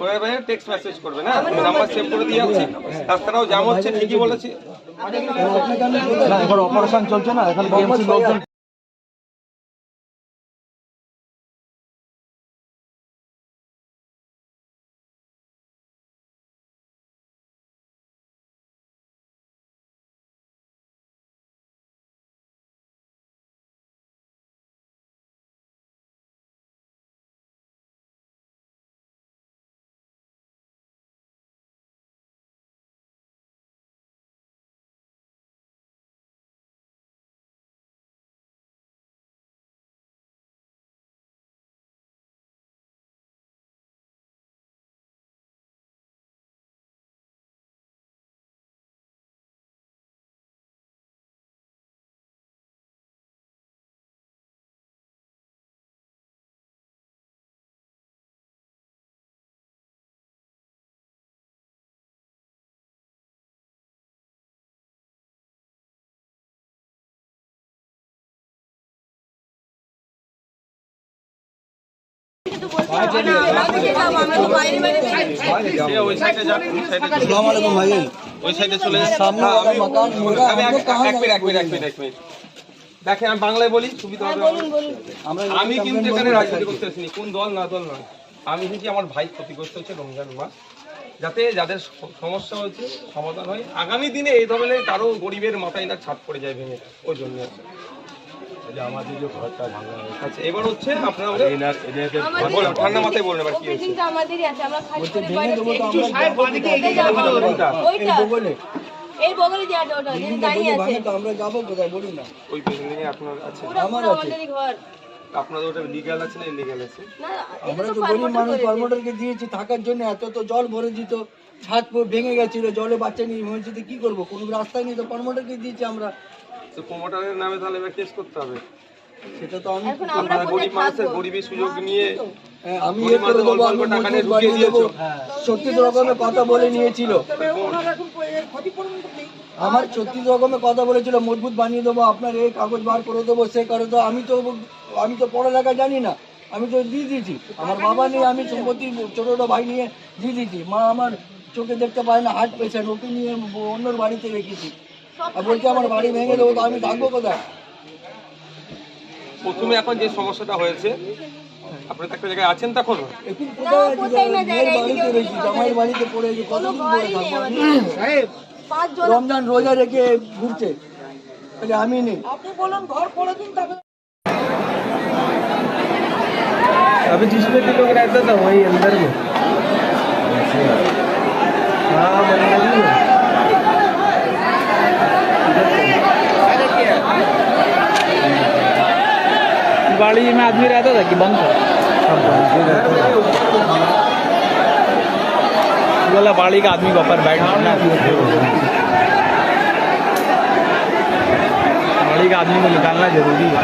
ওরা ভাই text message করবে না, নাম্বার সেভ করে দিয়ে যাচ্ছি। রাস্তাটাও জাম হচ্ছে, ঠিকই বলেছি। না এখন অপারেশন চলছে না, এখন বিএমসি লোকজন দেখেন আমি বাংলায় বলি, সুবিধা হবে। আমি কিন্তু এখানে রাজনীতি করতে আসিনি, কোন দল না দল নয়। আমি কিন্তু আমার ভাই ক্ষতিগ্রস্ত হচ্ছে রমজান মাস, যাতে যাদের সমস্যা হয়েছে সমাধান হয়। আগামী দিনে এই ধরনের কারো গরিবের মাথায় না ছাদ পড়ে যায় ভেঙে, ওই জন্য আছে। আমাদের যে ঘরটা ভাঙা হয়েছে, এবার হচ্ছে আপনারা ঠান্ডা মাথায় বলুন এবার কি হয়েছে। এই বগলে যে আছে ওটা দাঁড়িয়ে আছে, তো আমরা যাবো কোথায় বলুন না। ওই বিল্ডিং এ আপনার আছে, আমার আছে ঘর। আপনাদের ওটা লিগ্যাল আছে না ইলিগ্যাল আছে? না আমরা তো গরিব মানুষ, প্রমোটারকে দিয়েছি থাকার জন্য, এত তো জল ভরে দিত, ছাদ ভেঙে গেছিল, জলে বাচ্চা নিয়ে মসজিদে কি করবো, কোনো রাস্তায় নেই, তো প্রমোটারকে দিয়েছি আমরা। তো প্রমোটারের নামে তাহলে এবার কেস করতে হবে। সেটা তো আমি গরিব মানুষের গরিবের সুযোগ নিয়ে আমি ইয়ে করে দেবো, আমি মজবুত বানিয়ে দেবো, 36 রকমের কথা বলে নিয়েছিল। আমার 36 রকমের কথা বলেছিল, মজবুত বানিয়ে দেবো, আপনার এই কাগজ বার করে দেবো, সে করে তো আমি তো পড়ালেখা জানি না, আমি তো দিয়ে দিয়েছি। আমার বাবা নিয়ে আমি সম্পত্তি ছোটো ভাই নিয়ে দিয়ে দিয়েছি। মা আমার চোখে দেখতে পায় না, হার্ট পেশেন্ট, ওকে নিয়ে অন্যর বাড়িতে রেখেছি। আর বলছি আমার বাড়ি ভেঙে দেবো, তো আমি থাকবো কোথায়? প্রথমে এখন যে সমস্যাটা হয়েছে, আপনি তো একটা জায়গায় আছেন, তখন এখন কোথায় বাড়িতে রয়েছি, জামাইয়ের বাড়িতে পড়ে কতদিন পরে থাকবো? রমজান রোজা রেখে ঘুরছে, আমি নেই। আপনি বলুন ঘর পড়ে দিন, তবে अभी जिसमें भी लोग रहता था वही अंदर में। हाँ गाड़ी में आदमी रहता था कि बंद था? बोला बाड़ी का आदमी के ऊपर बैठना, बाड़ी का आदमी को निकालना जरूरी है।